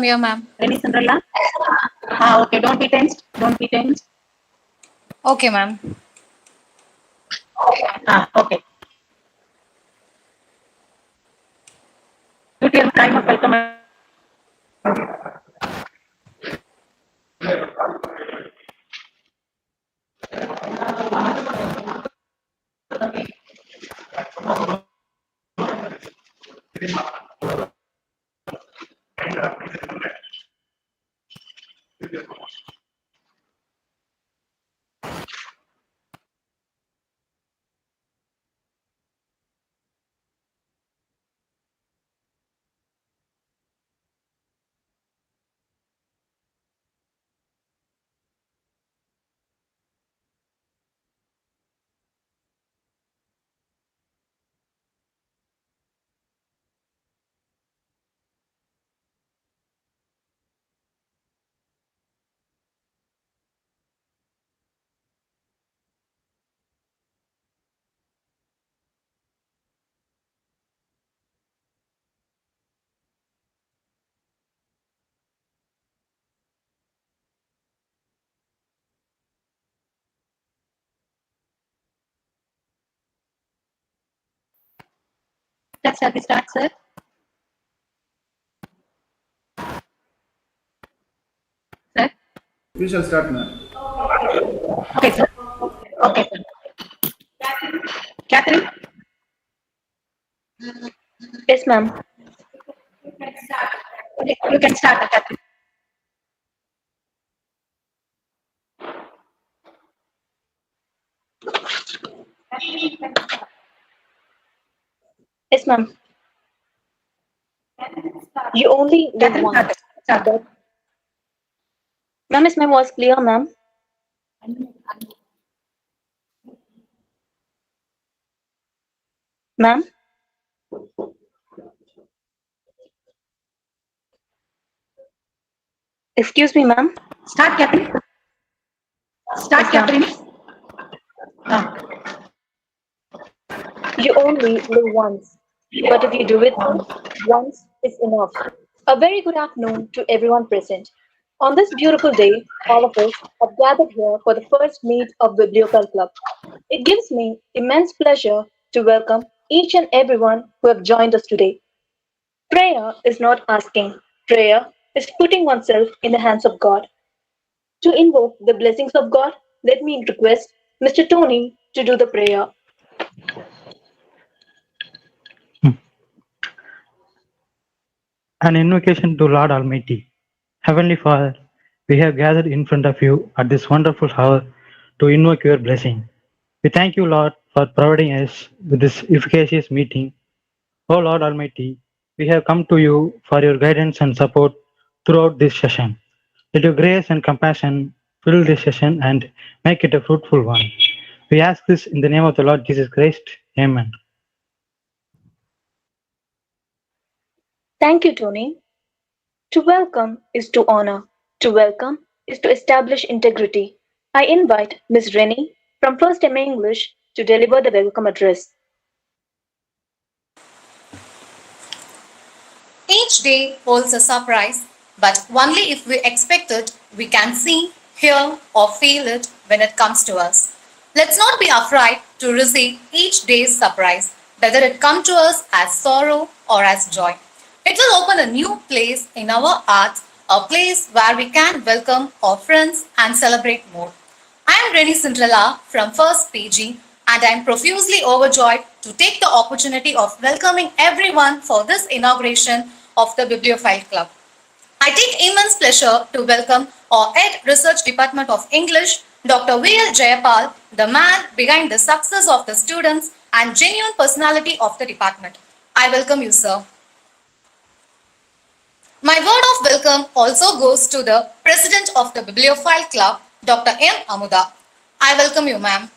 here, ma'am. Ready, Cinderella? Okay, don't be tensed. Don't be tensed. Okay, ma'am. Okay. Put your time of welcome. Shall we start, sir? Sir? We shall start, ma'am. Okay, sir. Okay, sir. Catherine? Yes, ma'am. Okay, you can start, Catherine. Yes, ma'am. You only live Catherine, once. start. But, ma'am, is my voice clear, ma'am? Ma'am? Excuse me, ma'am. Start, Catherine. Start, Yes, ma'am. Catherine. You only live once. But if you do it once, it's enough. A very good afternoon to everyone present. On this beautiful day, all of us have gathered here for the first meet of Bibliophile Club. It gives me immense pleasure to welcome each and everyone who have joined us today. Prayer is not asking. Prayer is putting oneself in the hands of God. To invoke the blessings of God, let me request Mr. Tony to do the prayer. An invocation to Lord Almighty. Heavenly Father, we have gathered in front of you at this wonderful hour to invoke your blessing. We thank you, Lord, for providing us with this efficacious meeting. O Lord Almighty, we have come to you for your guidance and support throughout this session. Let your grace and compassion fill this session and make it a fruitful one. We ask this in the name of the Lord Jesus Christ. Amen. Thank you, Tony. To welcome is to honor. To welcome is to establish integrity. I invite Ms. Rennie from First MA English to deliver the welcome address. Each day holds a surprise, but only if we expect it, we can see, hear, or feel it when it comes to us. Let's not be afraid to receive each day's surprise, whether it comes to us as sorrow or as joy. It will open a new place in our hearts, a place where we can welcome our friends and celebrate more. I am Rennie Cinderella from First PG, and I am profusely overjoyed to take the opportunity of welcoming everyone for this inauguration of the Bibliophile Club. I take immense pleasure to welcome our Ed Research Department of English, Dr. V.L. Jayapal, the man behind the success of the students and genuine personality of the department. I welcome you, sir. My word of welcome also goes to the President of the Bibliophile Club, Dr. M. Amuda. I welcome you, ma'am.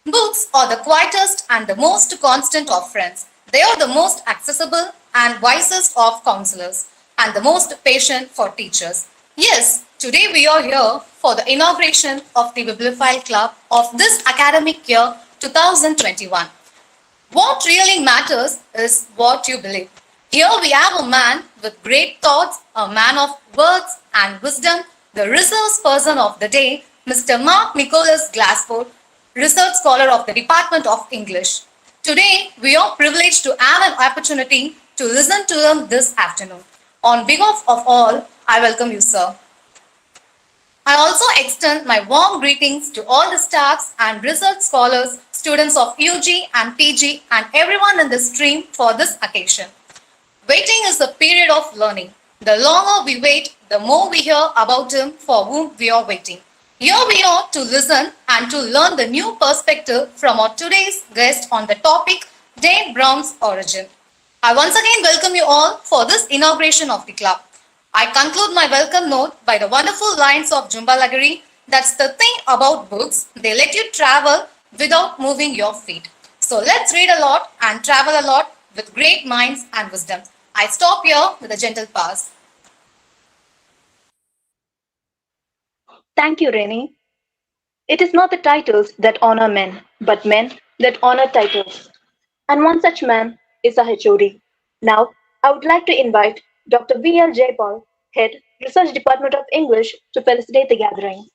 Books are the quietest and the most constant of friends. They are the most accessible and wisest of counselors and the most patient for teachers. Yes, today we are here for the inauguration of the Bibliophile Club of this academic year 2021. What really matters is what you believe. Here we have a man with great thoughts, a man of words and wisdom, the resource person of the day, Mr. Mark Nicholas Glasford, research scholar of the Department of English. Today, we are privileged to have an opportunity to listen to him this afternoon. On behalf of all, I welcome you, sir. I also extend my warm greetings to all the staffs and research scholars, students of UG and PG, and everyone in the stream for this occasion. Waiting is a period of learning. The longer we wait, the more we hear about him for whom we are waiting. Here we are to listen and to learn the new perspective from our today's guest on the topic Dave Brown's origin. I once again welcome you all for this inauguration of the club. I conclude my welcome note by the wonderful lines of Jumba Lagari. That's the thing about books, they let you travel without moving your feet. So let's read a lot and travel a lot with great minds and wisdom. I stop here with a gentle pause. Thank you, Rennie. It is not the titles that honor men, but men that honor titles. And one such man is a HOD. Now, I would like to invite Dr. V.L. Jaipal, Head, Research Department of English, to felicitate the gathering.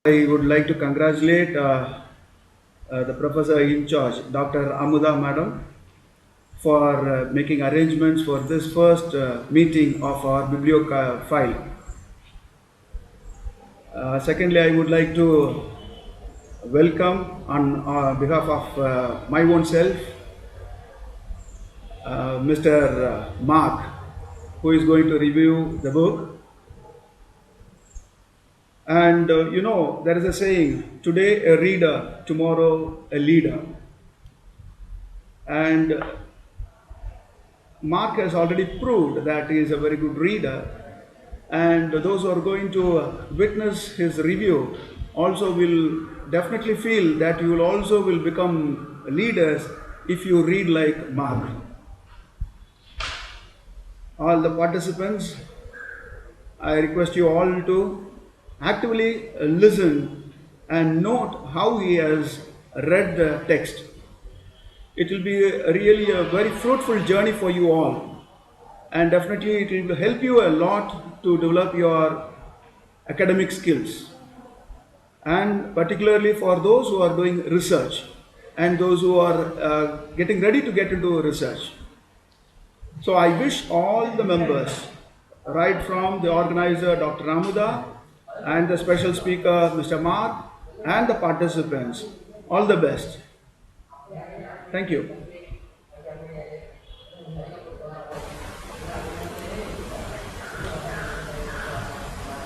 I would like to congratulate the professor in charge, Dr. Amuda Madam, for making arrangements for this first meeting of our bibliophile. Secondly, I would like to welcome on behalf of my own self, Mr. Mark, who is going to review the book. And there is a saying, today a reader, tomorrow a leader. And Mark has already proved that he is a very good reader. And those who are going to witness his review also will definitely feel that you will also will become leaders if you read like Mark. All the participants, I request you all to actively listen and note how he has read the text. It will be really a very fruitful journey for you all, and definitely it will help you a lot to develop your academic skills, and particularly for those who are doing research and those who are getting ready to get into research. So I wish all the members, right from the organizer Dr. Ramuda and the special speaker Mr. Mark and the participants, all the best. Thank you.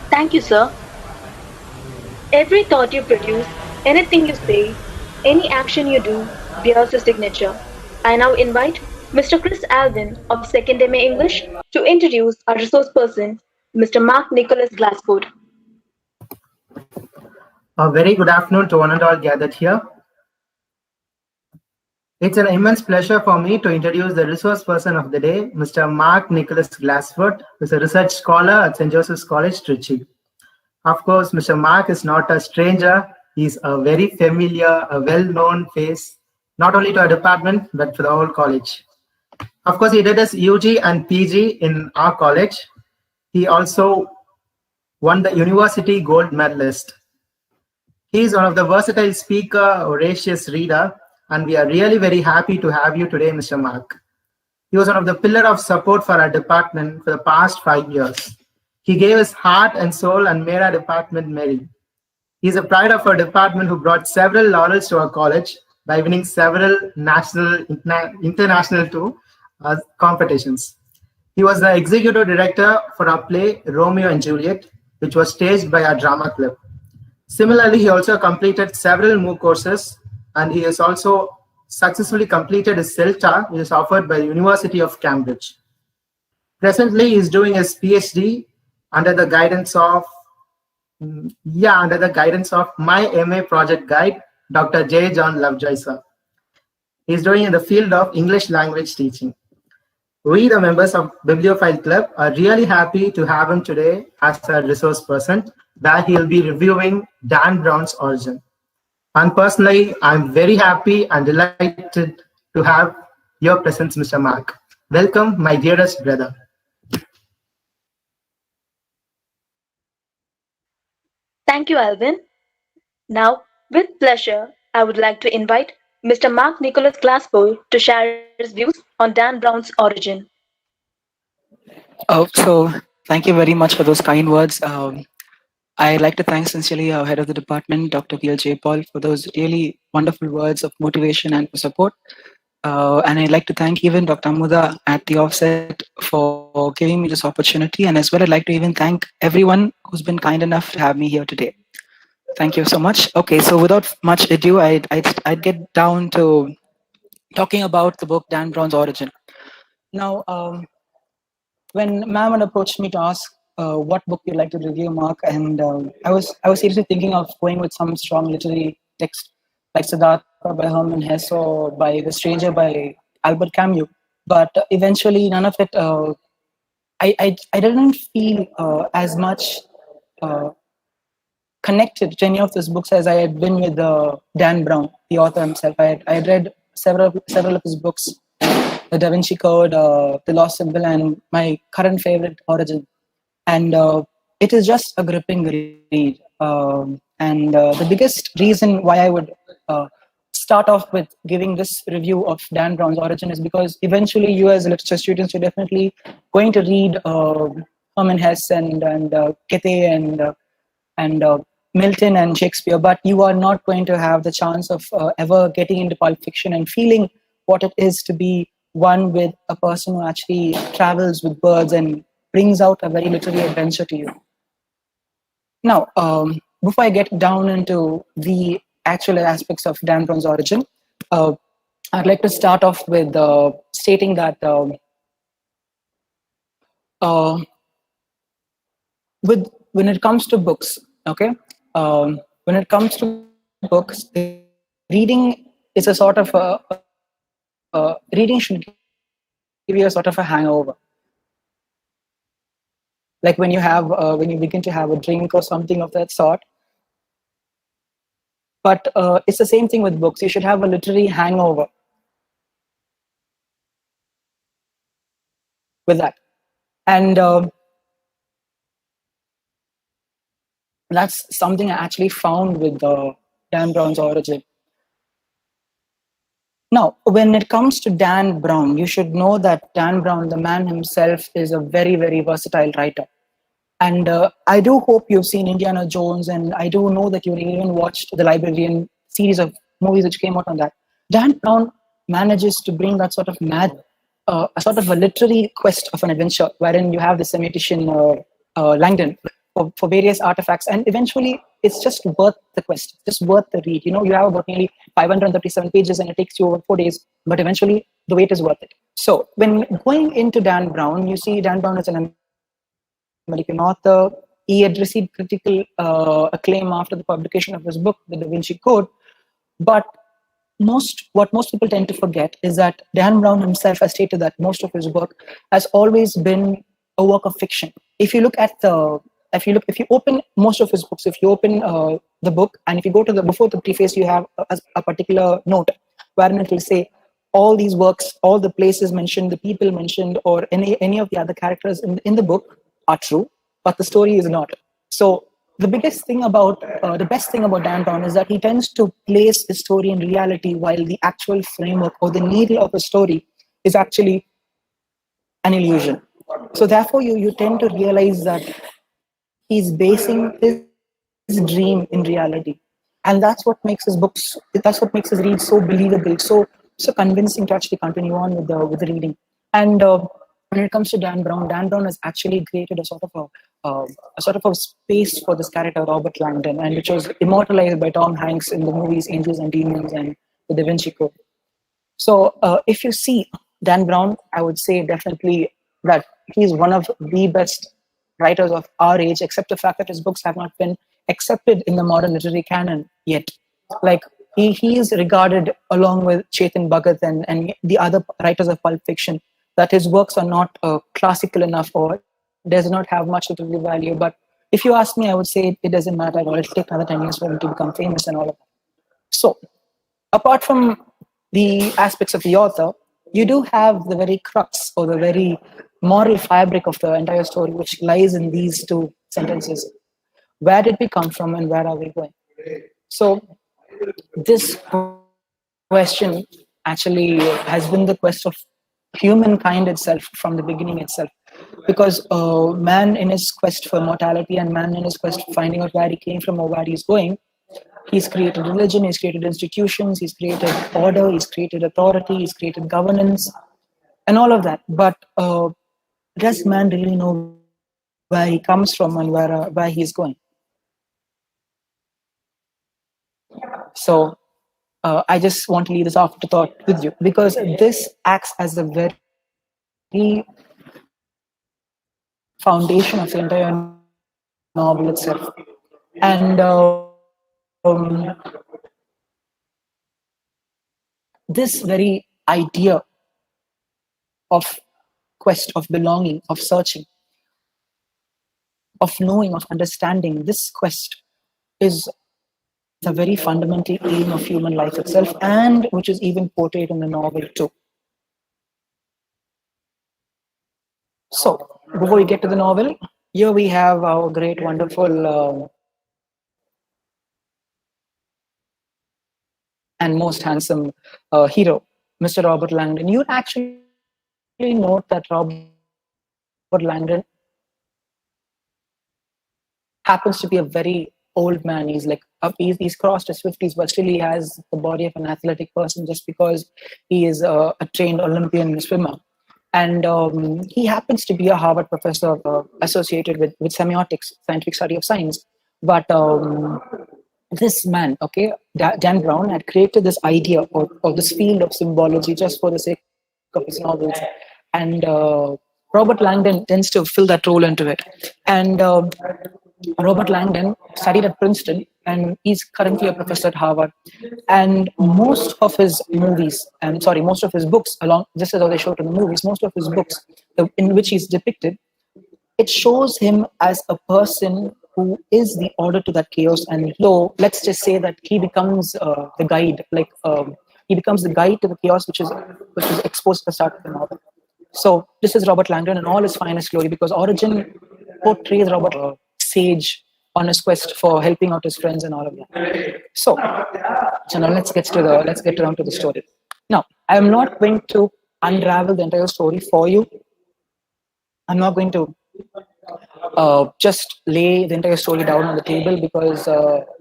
Thank you, sir. Every thought you produce, anything you say, any action you do bears your signature. I now invite Mr. Chris Alvin of 2nd MA English to introduce our resource person, Mr. Mark Nicholas Glasford. A very good afternoon to one and all gathered here. It's an immense pleasure for me to introduce the resource person of the day, Mr. Mark Nicholas Glasford, who is a research scholar at St. Joseph's College, Trichy. Of course, Mr. Mark is not a stranger. He's a very familiar, a well-known face, not only to our department, but for the whole college. Of course, he did his UG and PG in our college. He also won the university gold medalist. He is one of the versatile speaker, voracious reader, and we are really very happy to have you today, Mr. Mark. He was one of the pillar of support for our department for the past 5 years. He gave his heart and soul and made our department merry. He is a pride of our department who brought several laurels to our college by winning several national, international too, competitions. He was the executive director for our play Romeo and Juliet, which was staged by our drama club. Similarly, he also completed several MOOC courses, and he has also successfully completed his CELTA, which is offered by the University of Cambridge. Presently, he is doing his PhD under the guidance of my MA project guide, Dr. J. John Lovejoy, sir. He is doing in the field of English language teaching. We, the members of Bibliophile Club, are really happy to have him today as a resource person, where he'll be reviewing Dan Brown's Origin. And personally, I'm very happy and delighted to have your presence, Mr. Mark. Welcome, my dearest brother. Thank you, Alvin. Now, with pleasure, I would like to invite Mr. Mark Nicholas Glasspool to share his views on Dan Brown's origin. So thank you very much for those kind words. I'd like to thank sincerely our head of the department, Dr. P.L.J. Paul, for those really wonderful words of motivation and support. And I'd like to thank even Dr. Amuda at the offset for giving me this opportunity. And as well, I'd like to even thank everyone who's been kind enough to have me here today. Thank you so much. Okay, so without much ado, I'd get down to talking about the book Dan Brown's Origin. Now, when ma'am had approached me to ask what book you'd like to review, Mark, and I was seriously thinking of going with some strong literary text like Siddhartha by Hermann Hesse or by The Stranger by Albert Camus, but eventually none of it. I didn't feel as much uh, connected to any of those books as I had been with Dan Brown, the author himself. I had read several of his books, The Da Vinci Code, The Lost Symbol, and my current favorite, Origin. And it is just a gripping read. And the biggest reason why I would start off with giving this review of Dan Brown's Origin is because eventually you as literature students, you're definitely going to read Hermann Hesse and Goethe and Milton and Shakespeare, but you are not going to have the chance of ever getting into pulp fiction and feeling what it is to be one with a person who actually travels with birds and brings out a very literary adventure to you. Now, before I get down into the actual aspects of Dan Brown's Origin, I'd like to start off with stating that when it comes to books, okay, when it comes to books, reading is a sort of reading should give you a sort of a hangover, like when you begin to have a drink or something of that sort. But it's the same thing with books. You should have a literary hangover with that, and that's something I actually found with Dan Brown's Origin. Now, when it comes to Dan Brown, you should know that Dan Brown, the man himself, is a very, very versatile writer. And I do hope you've seen Indiana Jones, and I do know that you even watched the Librarian series of movies which came out on that. Dan Brown manages to bring that sort of a sort of a literary quest of an adventure, wherein you have the cementician Langdon for various artifacts, and eventually it's just worth the quest, just worth the read. You know, you have about nearly 537 pages, and it takes you over 4 days, but eventually the wait is worth it. So when going into Dan Brown, you see Dan Brown is an American author. He had received critical acclaim after the publication of his book, The Da Vinci Code. But what most people tend to forget is that Dan Brown himself has stated that most of his work has always been a work of fiction. If you open most of his books, if you open the book, and if you go to before the preface, you have a particular note wherein it will say all these works, all the places mentioned, the people mentioned, or any of the other characters in the book are true, but the story is not. So the best thing about Dan Brown is that he tends to place the story in reality, while the actual framework or the needle of a story is actually an illusion. So therefore, you tend to realize that he's basing his dream in reality, and that's what makes his read so believable, so convincing to actually continue on with the reading. And when it comes to Dan Brown has actually created a sort of a space for this character Robert Langdon, and which was immortalized by Tom Hanks in the movies Angels and Demons and The Da Vinci Code. So if you see Dan Brown, I would say definitely that he's one of the best writers of our age, except the fact that his books have not been accepted in the modern literary canon yet. Like He is regarded along with Chetan Bhagat and the other writers of pulp fiction that his works are not classical enough or does not have much literary value. But if you ask me, I would say it doesn't matter at all. It'll take another 10 years for him to become famous and all of that. So, apart from the aspects of the author, you do have the very crux or the very moral fabric of the entire story, which lies in these two sentences. Where did we come from and where are we going? So, this question actually has been the quest of humankind itself from the beginning itself, because man in his quest for mortality and man in his quest for finding out where he came from or where he's going, he's created religion, he's created institutions, he's created order, he's created authority, he's created governance, and all of that. But does man really know where he comes from and where he's going? So I just want to leave this afterthought with you because this acts as the very foundation of the entire novel itself. And this very idea of quest, of belonging, of searching, of knowing, of understanding, this quest is the very fundamental aim of human life itself, and which is even portrayed in the novel too. So, before we get to the novel, here we have our great, wonderful, and most handsome hero, Mr. Robert Langdon. You actually note that Robert Langdon happens to be a very old man. He's like he's crossed his 50s, but still he has the body of an athletic person just because he is a trained Olympian swimmer. And he happens to be a Harvard professor associated with semiotics, scientific study of science. But this man, okay, Dan Brown had created this idea or this field of symbology just for the sake of his novels. And Robert Langdon tends to fill that role into it. And Robert Langdon studied at Princeton and he's currently a professor at Harvard. And most of his movies, and sorry, most of his books, along just as how they showed in the movies, most of his books in which he's depicted, it shows him as a person who is the order to that chaos. And so let's just say that he becomes the guide, like he becomes the guide to the chaos, which is exposed at the start of the novel. So this is Robert Langdon in all his finest glory, because Origin portrays Robert sage on his quest for helping out his friends and all of that. So now let's get down to the story. Now I am not going to unravel the entire story for you. I'm not going to just lay the entire story down on the table because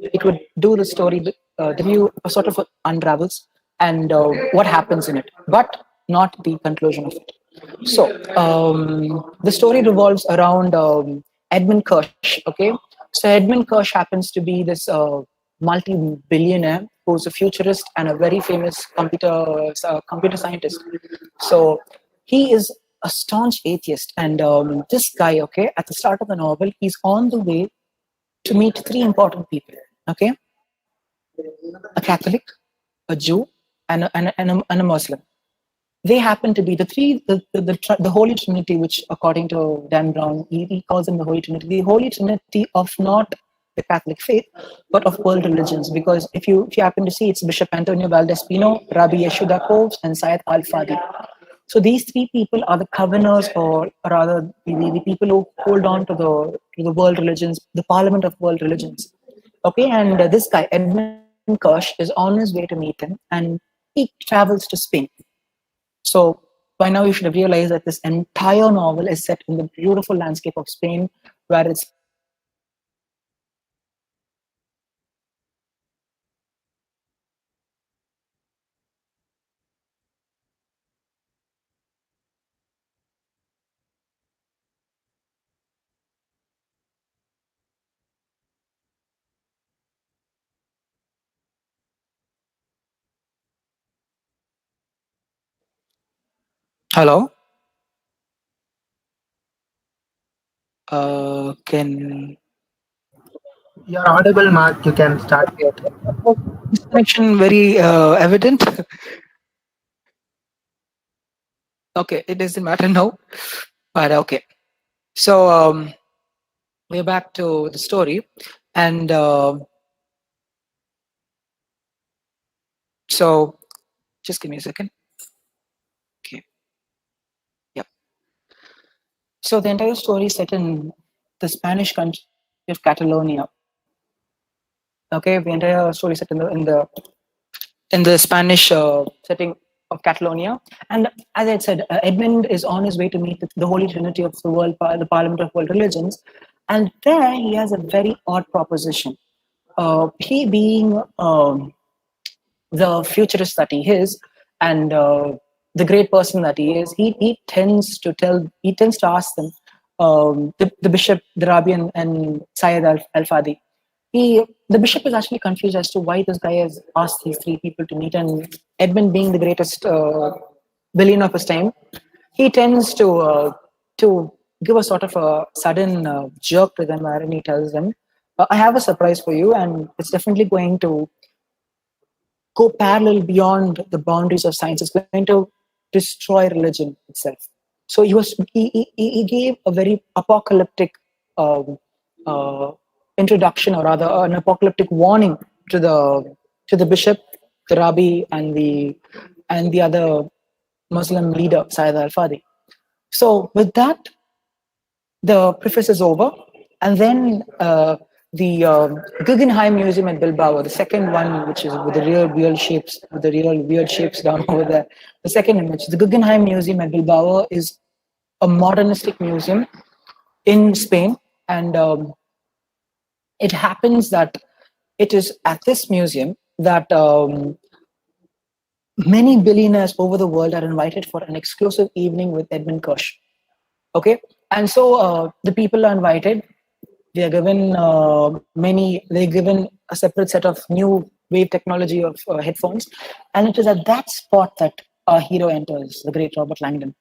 it would do the story, the view sort of unravels and what happens in it, but not the conclusion of it. So the story revolves around Edmund Kirch. Okay, so Edmund Kirch happens to be this multi-billionaire who's a futurist and a very famous computer scientist. So he is a staunch atheist, and this guy, okay, at the start of the novel, he's on the way to meet three important people. Okay, a Catholic, a Jew, and a Muslim. They happen to be the three, the Holy Trinity, which according to Dan Brown, he calls them the Holy Trinity, the Holy Trinity of not the Catholic faith, but of world religions. Because if you happen to see, it's Bishop Antonio Valdez Pino, Rabbi Yeshuda Koves, and Syed Al Fadi. So these three people are the covenants, or rather, the people who hold on to the world religions, the Parliament of world religions. Okay, and this guy Edmund Kirsch is on his way to meet them, and he travels to Spain. So by now you should have realized that this entire novel is set in the beautiful landscape of Spain, where it's filled with beautiful Hello. Can You're audible, Mark. You can start. Okay, okay. Disconnection very evident. Okay, it doesn't matter now. But okay. So we're back to the story, and so just give me a second. Okay. Yep. So the entire story is set in the Spanish country of Catalonia. Okay, the entire story is set in the Spanish setting of Catalonia. And as I said, Edmund is on his way to meet the Holy Trinity of the world, the Parliament of World Religions, and there he has a very odd proposition. He being the futurist that he is, and the great person that he tends to ask them, the bishop, the rabbi, and Syed Al-Fadi. The bishop is actually confused as to why this guy has asked these three people to meet, and Edmund, being the greatest villain of his time, he tends to give a sort of a sudden jerk to them, wherein he tells them, "I have a surprise for you, and it's definitely going to go parallel beyond the boundaries of science. It's going to destroy religion itself." So he gave a very apocalyptic um, uh, introduction, or rather an apocalyptic warning to the bishop, the rabbi, and the other Muslim leader, Syed al-Fadi. So with that, the preface is over, and then the Guggenheim Museum at Bilbao, the second one, which is with the real weird shapes, with the real weird shapes down over there. The second image, the Guggenheim Museum at Bilbao, is a modernistic museum in Spain, and it happens that it is at this museum that many billionaires over the world are invited for an exclusive evening with Edmund Kirch. Okay, and so the people are invited. They are given they're given a separate set of new wave technology of headphones, and it is at that spot that our hero enters, the great Robert Langdon.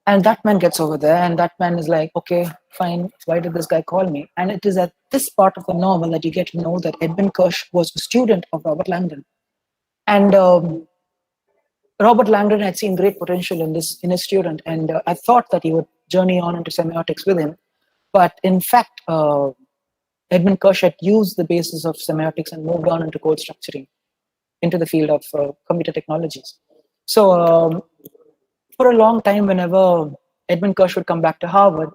And that man gets over there, and that man is like, "Okay, fine, why did this guy call me?" And it is at this part of the novel that you get to know that Edmund Kirch was a student of Robert Langdon. And Robert Langdon had seen great potential in his student, and I thought that he would journey on into semiotics with him. But in fact, Edmund Kirch had used the basis of semiotics and moved on into code structuring, into the field of computer technologies. So for a long time, whenever Edmund Kirch would come back to Harvard,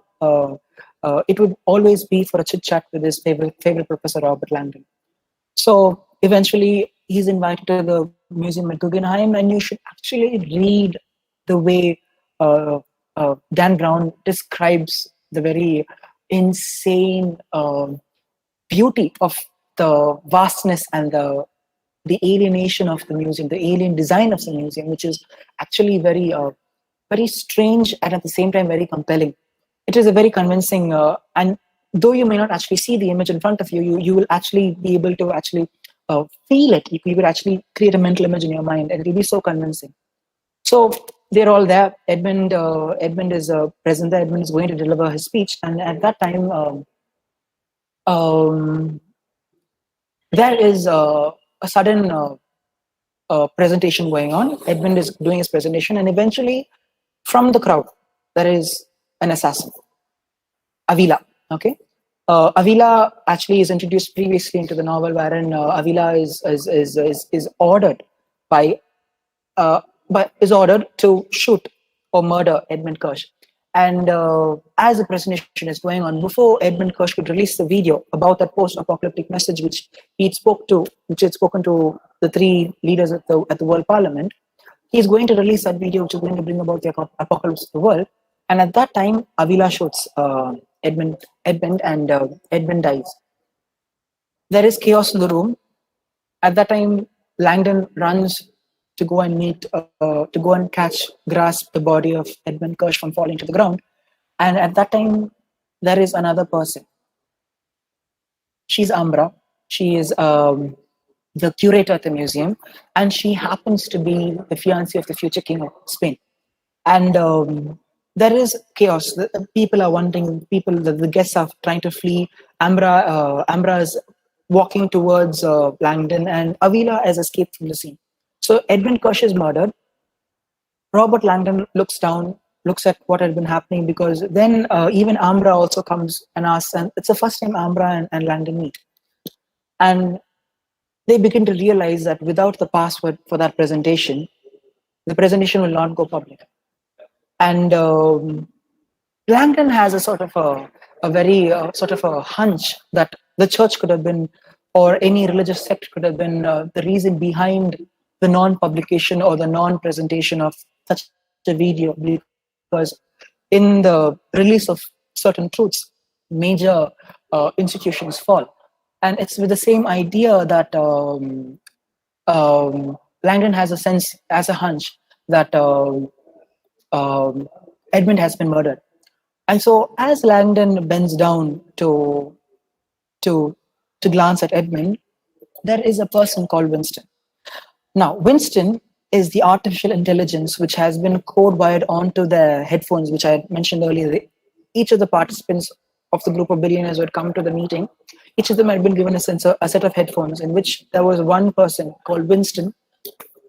it would always be for a chit chat with his favorite professor, Robert Langdon. So eventually, he's invited to the museum at Guggenheim, and you should actually read the way Dan Brown describes the very insane beauty of the vastness and the alienation of the museum, the alien design of the museum, which is actually very strange and at the same time very compelling. It is a very convincing, and though you may not actually see the image in front of you, you will actually be able to actually feel it. You will actually create a mental image in your mind, and it will be so convincing. So they're all there. Edmund is present there. Edmund is going to deliver his speech, and at that time, um, there is a sudden presentation going on. Edmund is doing his presentation, and eventually, from the crowd, there is an assassin, Avila. Okay, Avila actually is introduced previously into the novel, wherein Avila is ordered by but is ordered to shoot or murder Edmund Kirch. And as the presentation is going on, before Edmund Kirch could release the video about that post-apocalyptic message which which had spoken to the three leaders at the World Parliament, he's going to release that video, which is going to bring about the apocalypse of the world. And at that time, Avila shoots Edmund, and Edmund dies. There is chaos in the room. At that time, Langdon runs to go and grasp the body of Edmund Kirch from falling to the ground. And at that time, there is another person. She's Ambra. She is the curator at the museum, and she happens to be the fiancée of the future king of Spain. And there is chaos. The people are wanting. The guests are trying to flee. Ambra is walking towards Langdon, and Avila has escaped from the scene. So Edmund Kirch is murdered. Robert Langdon looks down, looks at what had been happening, because then even Ambra also comes and asks, and it's the first time Ambra and Langdon meet. And they begin to realize that without the password for that presentation, the presentation will not go public. And Langdon has a sort of a very sort of a hunch that the church could have been, or any religious sect could have been the reason behind the non-publication or the non-presentation of such a video, because in the release of certain truths, major institutions fall. And it's with the same idea that Langdon has a sense, as a hunch, that Edmund has been murdered. And so, as Langdon bends down to to glance at Edmund, there is a person called Winston. Now, Winston is the artificial intelligence which has been code-wired onto the headphones, which I mentioned earlier. Each of the participants of the group of billionaires who had come to the meeting, each of them had been given a set of headphones, in which there was one person called Winston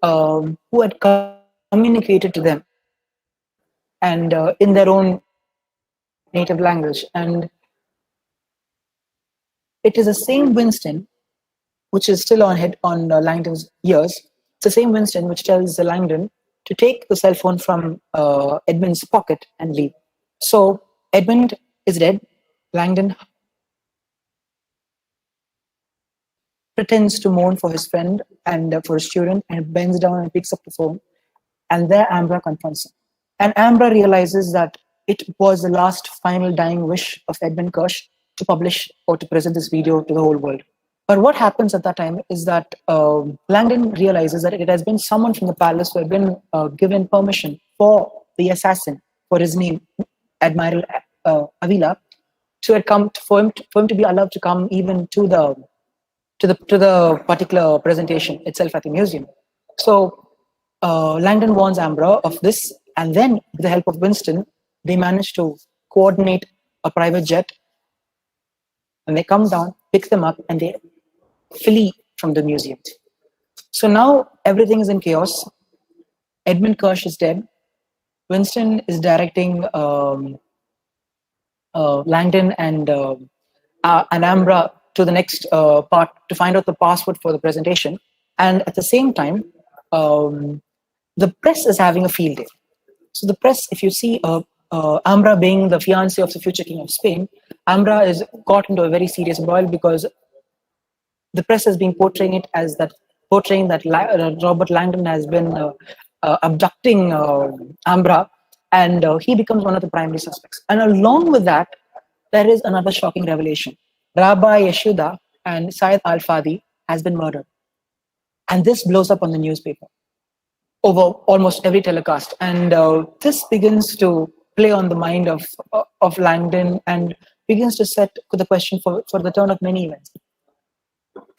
who had communicated to them, and in their own native language. And it is the same Winston which is still on Langdon's ears. It's the same Winston which tells Langdon to take the cell phone from Edmund's pocket and leave. So Edmund is dead. Langdon pretends to mourn for his friend and for his student, and bends down and picks up the phone. And there Ambra confronts him. And Ambra realizes that it was the last final dying wish of Edmund Kirch to publish or to present this video to the whole world. But what happens at that time is that Langdon realizes that it has been someone from the palace who had been given permission for the assassin, for his name, Admiral Avila, to had come for him to be allowed to come even to the particular presentation itself at the museum. So Langdon warns Ambra of this, and then with the help of Winston, they manage to coordinate a private jet, and they come down, pick them up, and they flee from the museum. So now everything is in chaos. Edmund Kirch is dead. Winston is directing Langdon and Ambra to the next part to find out the password for the presentation. And at the same time, the press is having a field day. So the press, if you see Ambra being the fiancée of the future king of Spain, Ambra is caught into a very serious broil because the press has been portraying that Robert Langdon has been abducting Ambra, and he becomes one of the primary suspects. And along with that, there is another shocking revelation. Rabbi Yeshuda and Syed Al-Fadi has been murdered. And this blows up on the newspaper over almost every telecast. And this begins to play on the mind of Langdon and begins to set the question for the turn of many events.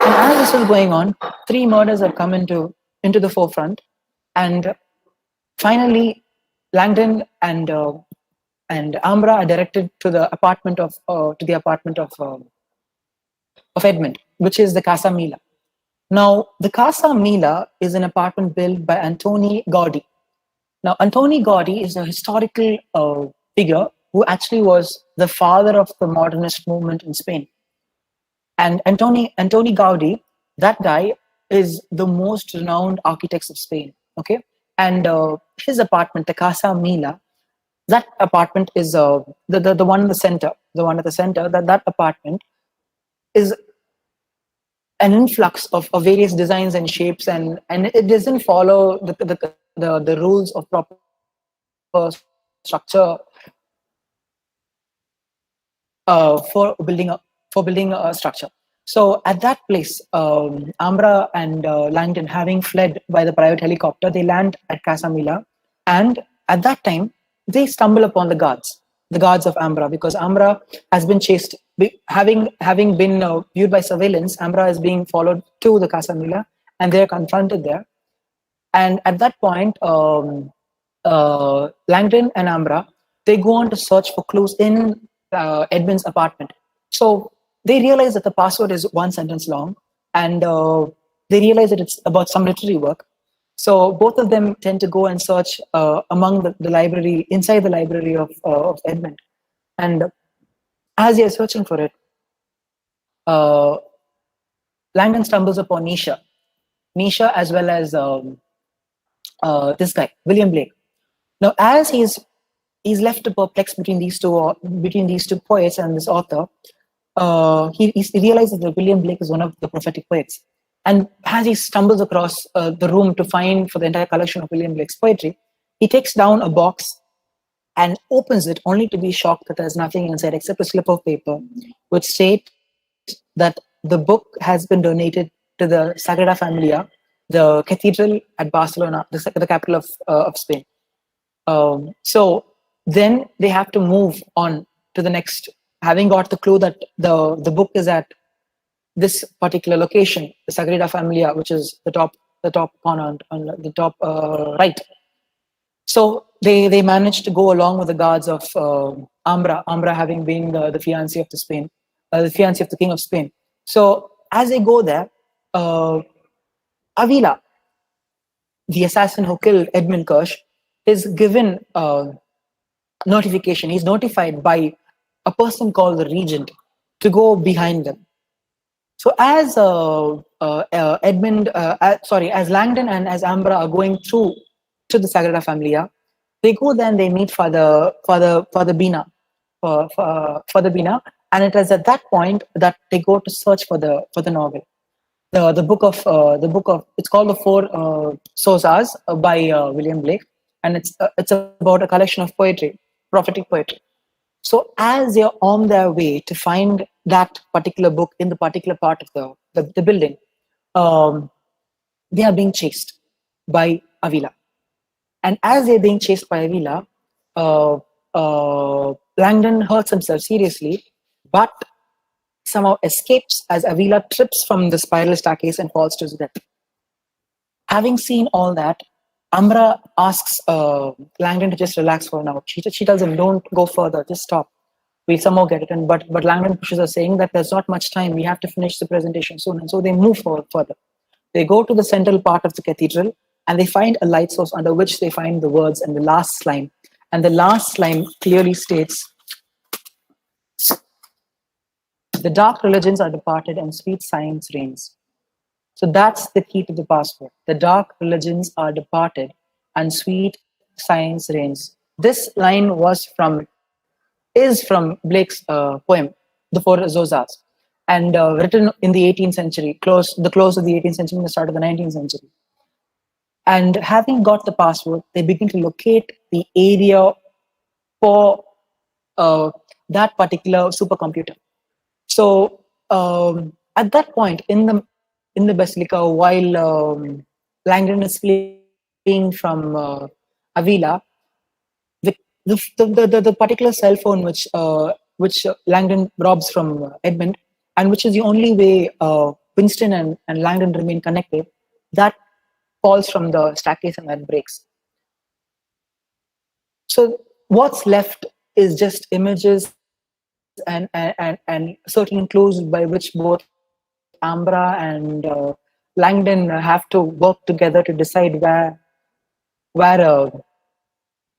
And as this is going on, 3 murders have come into the forefront. And finally, Langdon and Ambra are directed to the apartment of Edmund, which is the Casa Mila. Now, the Casa Mila is an apartment built by Antoni Gaudi. Now, Antoni Gaudi is a historical figure who actually was the father of the modernist movement in Spain. And Antoni Gaudi, that guy is the most renowned architects of Spain. Okay, and his apartment, the Casa Mila, that apartment is the one in the center. The one at the center, that apartment is an influx of various designs and shapes, and it doesn't follow the rules of proper structure for building a structure. So at that place, Ambra and Langdon, having fled by the private helicopter, they land at Casa Mila, and at that time they stumble upon the guards of Ambra, because Ambra has been chased, having been viewed by surveillance. Ambra is being followed to the Casa Mila, and they are confronted there. And at that point, Langdon and Ambra, they go on to search for clues in Edmund's apartment. So they realize that the password is one sentence long, and they realize that it's about some literary work. So both of them tend to go and search among the library, inside the library of Edmund. And as they're searching for it, uh, Langdon stumbles upon Nisha as well as this guy, William Blake. Now, as he's left perplexed between these two poets and this author, he realizes that William Blake is one of the prophetic poets. And as he stumbles across the room to find for the entire collection of William Blake's poetry, he takes down a box and opens it, only to be shocked that there's nothing inside except a slip of paper, which states that the book has been donated to the Sagrada Familia, the cathedral at Barcelona, the capital of Spain. So then they have to move on to the next, having got the clue that the book is at this particular location, the Sagrada Familia, which is the top corner on the top right. So they managed to go along with the guards of Ambra having been the fiancée of the fiancée of the King of Spain. So as they go there, Avila, the assassin who killed Edmund Kirch, is given notification. He's notified by a person called the regent to go behind them. So as as Langdon and as Ambra are going through to the Sagrada Familia, they go there and they meet Father Bina, Father Bina, and it is at that point that they go to search for the novel. The book of it's called The Four Sozas by William Blake, and it's about a collection of poetry, prophetic poetry. So as they're on their way to find that particular book in the particular part of the building, they are being chased by Avila. And as they're being chased by Avila, Langdon hurts himself seriously, but somehow escapes as Avila trips from the spiral staircase and falls to his death. Having seen all that, Ambra asks Langdon to just relax for now. She tells him, don't go further, just stop. We'll somehow get it. But Langdon pushes her, saying that there's not much time. We have to finish the presentation soon. And so they move forward further. They go to the central part of the cathedral and they find a light source under which they find the words and the last line. And the last line clearly states, the dark religions are departed and sweet science reigns. So that's the key to the password. The dark religions are departed and sweet science reigns. This line is from Blake's poem, The Four Zozas, and written in the 18th century, the close of the 18th century and the start of the 19th century. And having got the password, they begin to locate the area for that particular supercomputer. So at that point in the basilica, while Langdon is fleeing from Avila, the particular cell phone which Langdon robs from Edmund, and which is the only way Winston and Langdon remain connected, that falls from the staircase and that breaks. So what's left is just images and certain clues by which both Ambra and Langdon have to work together to decide where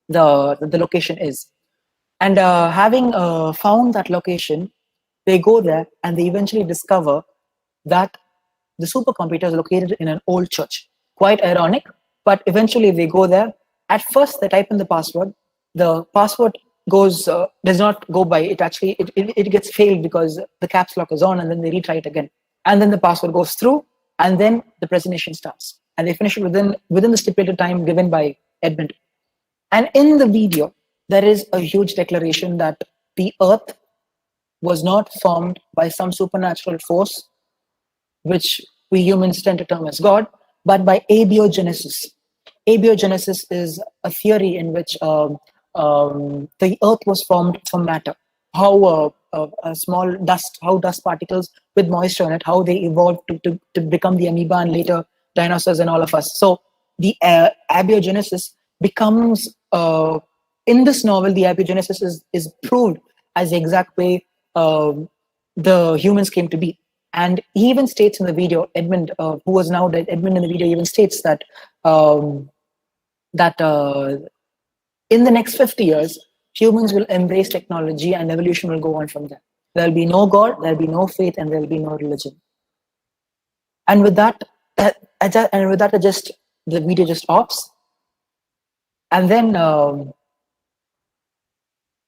the location is. And having found that location, they go there and they eventually discover that the supercomputer is located in an old church. Quite ironic, but eventually they go there. At first, they type in the password. The password does not go by. It gets failed because the caps lock is on, and then they retry it again. And then the password goes through, and then the presentation starts. And they finish it within the stipulated time given by Edmund. And in the video, there is a huge declaration that the earth was not formed by some supernatural force, which we humans tend to term as God, but by abiogenesis. Abiogenesis is a theory in which the earth was formed from matter. How dust particles with moisture in it, how they evolved to become the amoeba and later dinosaurs and all of us. So the abiogenesis becomes, in this novel, the abiogenesis is proved as the exact way the humans came to be. And he even states in the video, Edmund, who was now dead, Edmund in the video even states that um, that in the next 50 years, humans will embrace technology and evolution will go on from there. There'll be no God, there'll be no faith, and there'll be no religion. And with that, I just the video just stops, and then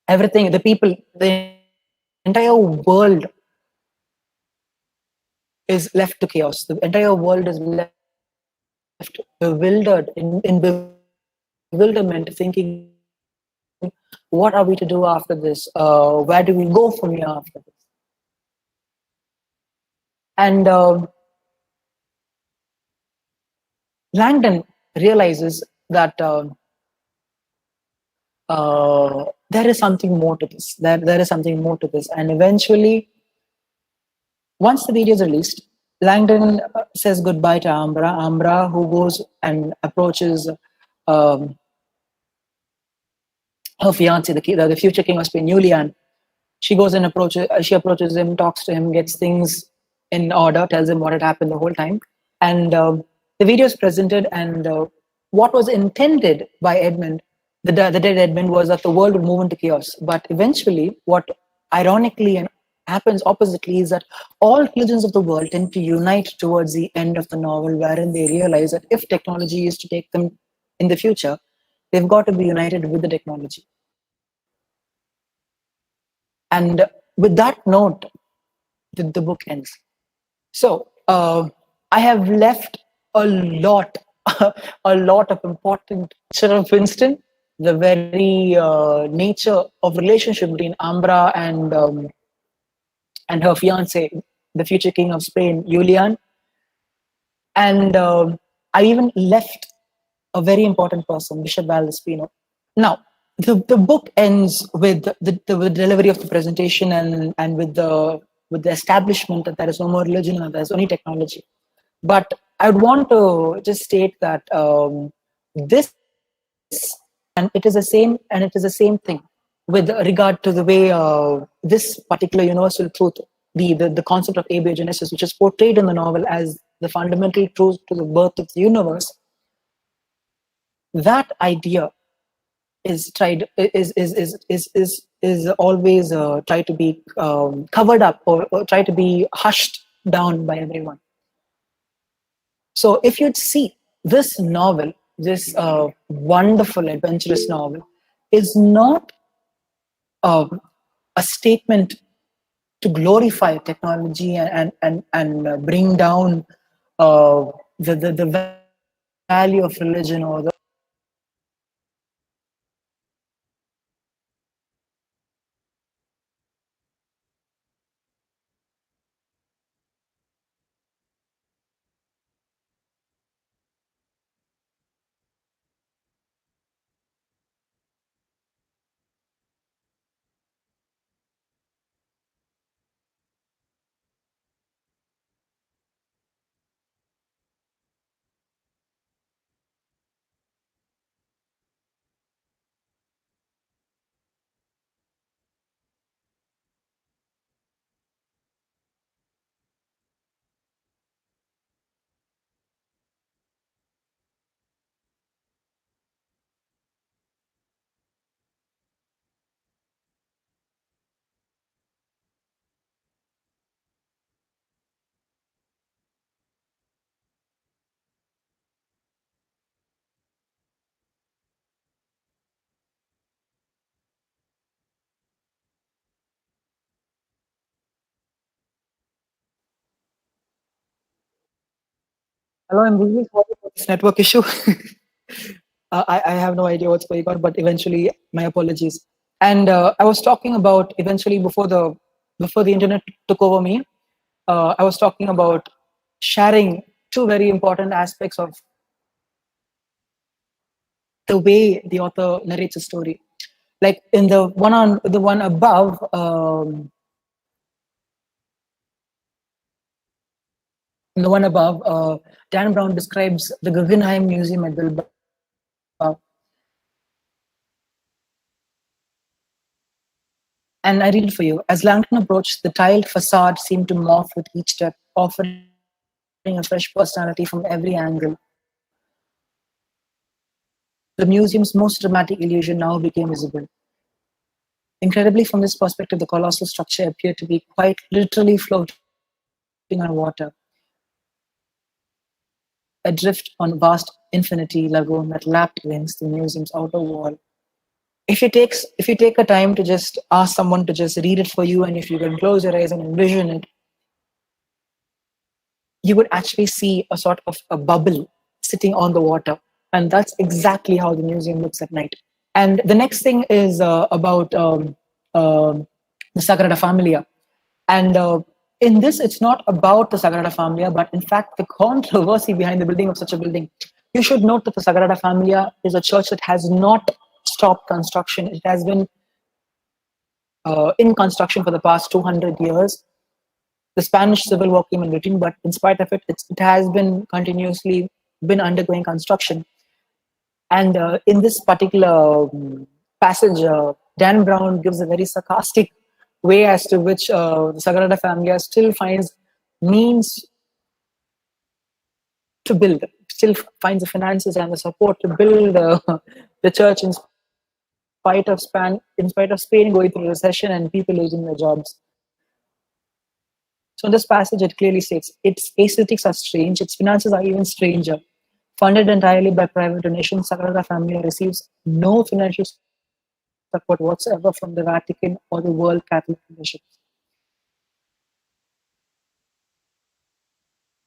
everything, the people, the entire world is left to chaos. The entire world is left bewildered, in bewilderment, thinking, what are we to do after this? Where do we go from here after this? And Langdon realizes that there is something more to this. There is something more to this. And eventually, once the video is released, Langdon says goodbye to Ambra. Ambra, who goes and approaches um, her fiance, the future king of Spain, Julian. She goes and approaches him, talks to him, gets things in order, tells him what had happened the whole time. And the video is presented, and what was intended by Edmund, the dead Edmund, was that the world would move into chaos. But eventually, what ironically and happens oppositely is that all religions of the world tend to unite towards the end of the novel, wherein they realize that if technology is to take them in the future, they've got to be united with the technology. And with that note, the book ends. So I have left a lot, a lot of important nature of Winston, the very nature of relationship between Ambra and her fiance, the future king of Spain, Julian. And I even left a very important person, Bishop Valdespino. Now, the book ends with the delivery of the presentation and with the establishment that there is no more religion and there's only technology. But I would want to just state that this and it is the same thing with regard to the way this particular universal truth, the concept of abiogenesis, which is portrayed in the novel as the fundamental truth to the birth of the universe. That idea is always tried to be covered up or try to be hushed down by everyone. So if you'd see this novel, this wonderful adventurous novel, is not a statement to glorify technology and bring down the value of religion or the hello, I'm really sorry for this network issue. I have no idea what's going on, but eventually, my apologies. And I was talking about eventually before the internet took over me. I was talking about sharing two very important aspects of the way the author narrates a story. Like in the one above, in the one above, Dan Brown describes the Guggenheim Museum at Bilbao. And I read it for you. As Langton approached, the tiled facade seemed to morph with each step, offering a fresh personality from every angle. The museum's most dramatic illusion now became visible. Incredibly, from this perspective, the colossal structure appeared to be quite literally floating on water, adrift on vast infinity lagoon that lapped against the museum's outer wall. If you take a time to just ask someone to just read it for you, and if you can close your eyes and envision it, you would actually see a sort of a bubble sitting on the water. And that's exactly how the museum looks at night. And the next thing is about the Sagrada Familia. And in this, it's not about the Sagrada Familia, but in fact, the controversy behind the building of such a building. You should note that the Sagrada Familia is a church that has not stopped construction. It has been in construction for the past 200 years. The Spanish Civil War came in between, but in spite of it, it has been continuously been undergoing construction. And in this particular passage, Dan Brown gives a very sarcastic way as to which the Sagrada Familia still finds means to build, still finds the finances and the support to build the church in spite of Spain going through recession and people losing their jobs. So in this passage, it clearly states its aesthetics are strange, its finances are even stranger. Funded entirely by private donations, Sagrada Familia receives no financial support whatsoever from the Vatican or the World Catholic Commission.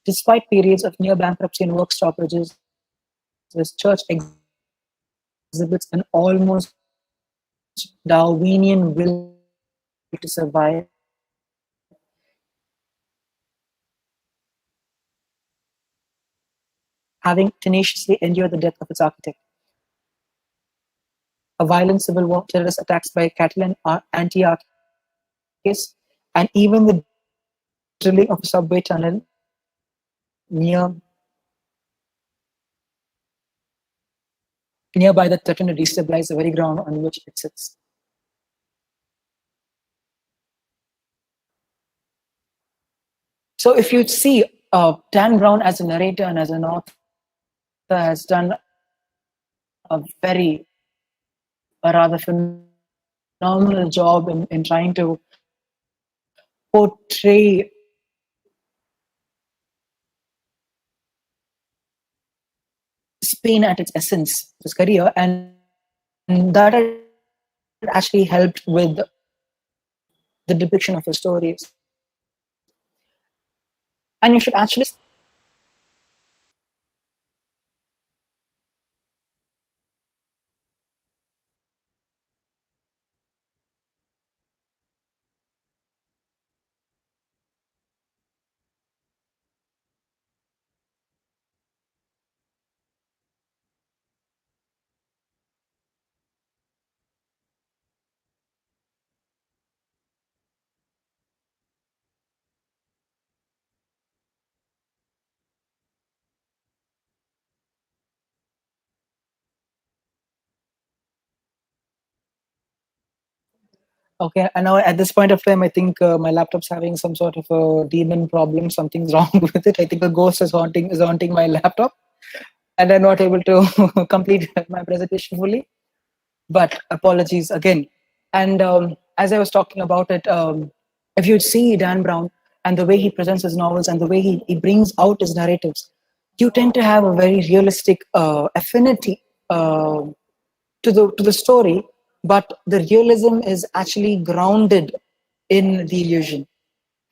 Despite periods of near bankruptcy and work stoppages, this church exhibits an almost Darwinian will to survive, having tenaciously endured the death of its architect. A violent civil war, terrorist attacks by Catalan anti-anarchists, and even the drilling of a subway tunnel nearby that threatened to destabilize the very ground on which it sits. So if you see Dan Brown as a narrator and as an author has done a rather phenomenal job in trying to portray Spain at its essence, his career, and that had actually helped with the depiction of his stories. And you should actually okay. And now at this point of time, I think my laptop's having some sort of a demon problem. Something's wrong with it. I think a ghost is haunting my laptop, and I'm not able to complete my presentation fully. But apologies again. And as I was talking about it, if you see Dan Brown and the way he presents his novels and the way he brings out his narratives, you tend to have a very realistic affinity to the story, but the realism is actually grounded in the illusion,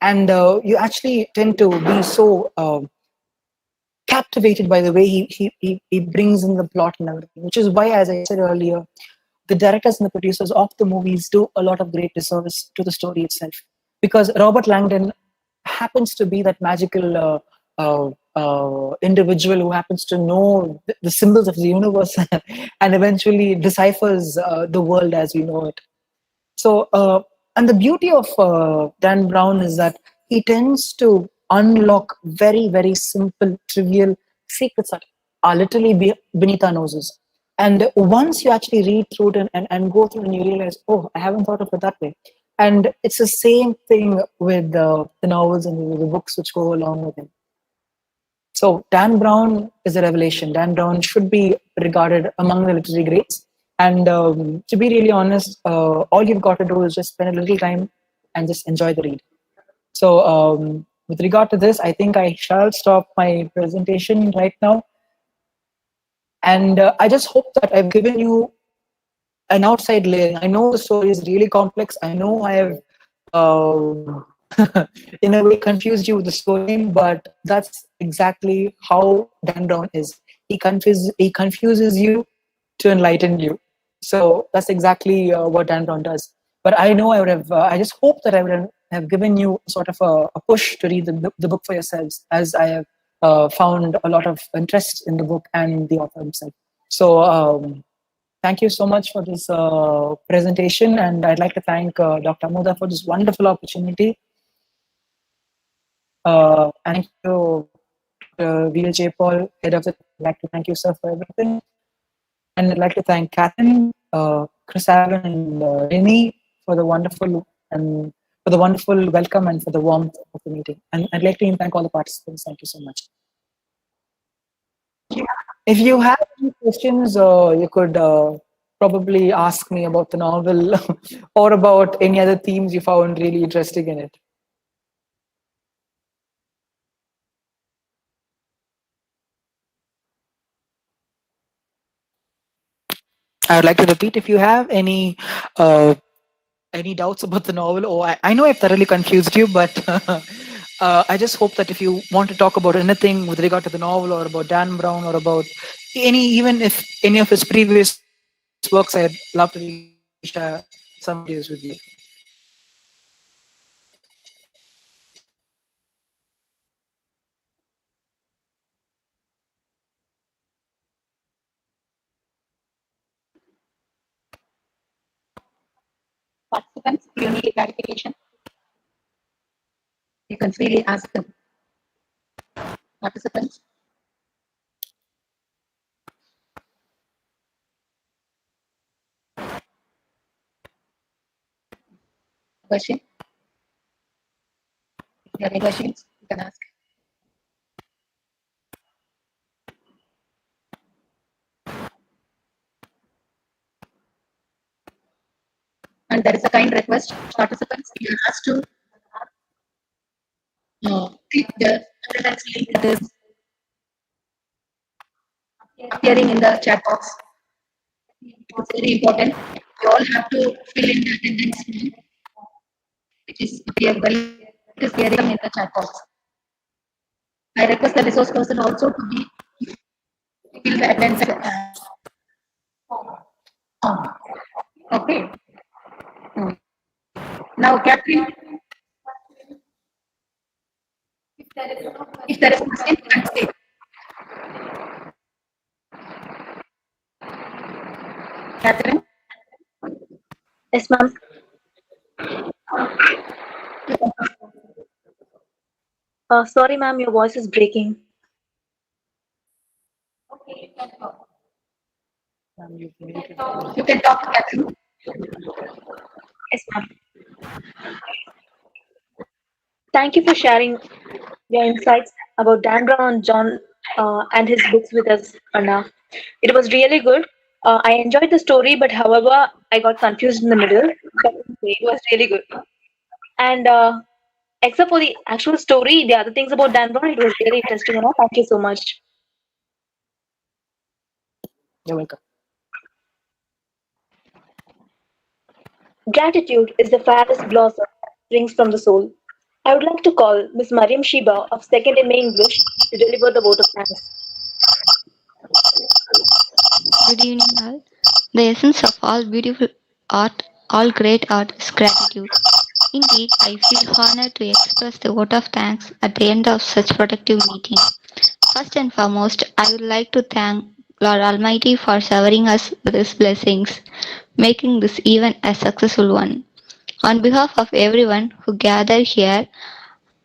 and you actually tend to be so captivated by the way he brings in the plot and everything, which is why, as I said earlier, the directors and the producers of the movies do a lot of great disservice to the story itself, because Robert Langdon happens to be that magical individual who happens to know the symbols of the universe and eventually deciphers the world as we know it. So, and the beauty of Dan Brown is that he tends to unlock very, very simple, trivial secrets that are literally beneath our noses. And once you actually read through it and go through and you realize, oh, I haven't thought of it that way. And it's the same thing with the novels and the books which go along with it. So Dan Brown is a revelation. Dan Brown should be regarded among the literary greats. And to be really honest, all you've got to do is just spend a little time and just enjoy the read. So with regard to this, I think I shall stop my presentation right now. And I just hope that I've given you an outside layering. I know the story is really complex. I know I have, in a way, confused you with the story, but that's exactly how Dan Brown is. He confuses you to enlighten you. So that's exactly what Dan Brown does. But I know I would have. I just hope that I would have given you sort of a push to read the book for yourselves, as I have found a lot of interest in the book and the author himself. So. Thank you so much for this presentation, and I'd like to thank Dr. Amuda for this wonderful opportunity. And thank you, VLJ Paul, head of the. I'd like to thank you, sir, for everything. And I'd like to thank Catherine, Chris Allen, and Rini for the wonderful welcome and for the warmth of the meeting. And I'd like to even thank all the participants. Thank you so much. If you have any questions, you could probably ask me about the novel or about any other themes you found really interesting in it. I would like to repeat, if you have any doubts about the novel, I know I've thoroughly confused you, but I just hope that if you want to talk about anything with regard to the novel or about Dan Brown or about even if any of his previous works, I'd love to share some ideas with you. Participants, if you need a clarification, you can freely ask them. Participants. Question? If you have any questions, you can ask. And there is a kind request, participants, you are asked to click the attendance link that is appearing in the chat box. It's very important. You all have to fill in the attendance form, which is appearable. It is appearing in the chat box. I request the resource person also to be fill the attendance. Okay. Now, Catherine, if there is a question, you can say. Catherine? Yes, ma'am. Sorry, ma'am, your voice is breaking. You can talk, Catherine. Yes, ma'am. Thank you for sharing your insights about Dan Brown and John and his books with us, Anna. It was really good. I enjoyed the story, but however, I got confused in the middle. But it was really good. And except for the actual story, the other things about Dan Brown, it was really interesting. Anna. Thank you so much. You're welcome. Gratitude is the fairest blossom that springs from the soul. I would like to call Miss Mariam Shiba of Second MA English to deliver the vote of thanks. Good evening, all. The essence of all beautiful art, all great art, is gratitude. Indeed, I feel honored to express the vote of thanks at the end of such productive meeting. First and foremost, I would like to thank Lord Almighty for showering us with His blessings, making this event a successful one. On behalf of everyone who gathered here,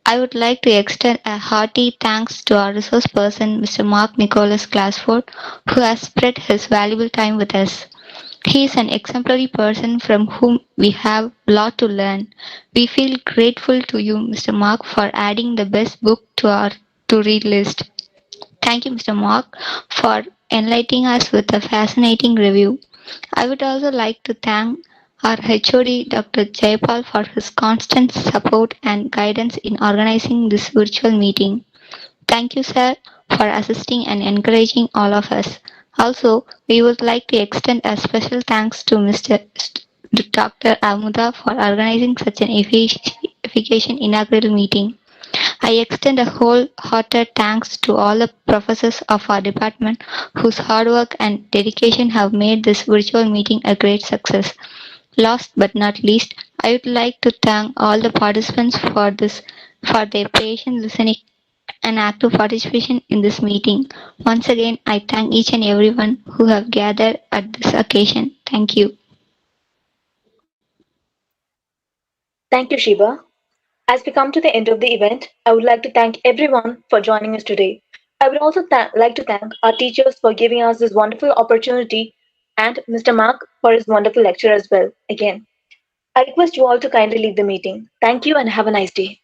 I would like to extend a hearty thanks to our resource person, Mr. Mark Nicholas Glasford, who has spread his valuable time with us. He is an exemplary person from whom we have a lot to learn. We feel grateful to you, Mr. Mark, for adding the best book to our to read list. Thank you, Mr. Mark, for enlightening us with a fascinating review. I would also like to thank our HOD, Dr. Jayapal, for his constant support and guidance in organizing this virtual meeting. Thank you, sir, for assisting and encouraging all of us. Also, we would like to extend a special thanks to Mr. Dr. Amuda for organizing such an efficient inaugural meeting. I extend a wholehearted thanks to all the professors of our department whose hard work and dedication have made this virtual meeting a great success. Last but not least, I would like to thank all the participants for their patient listening and active participation in this meeting. Once again, I thank each and everyone who have gathered at this occasion. Thank you. Thank you, Shiba. As we come to the end of the event, I would like to thank everyone for joining us today. I would also like to thank our teachers for giving us this wonderful opportunity and Mr. Mark for his wonderful lecture as well. Again, I request you all to kindly leave the meeting. Thank you and have a nice day.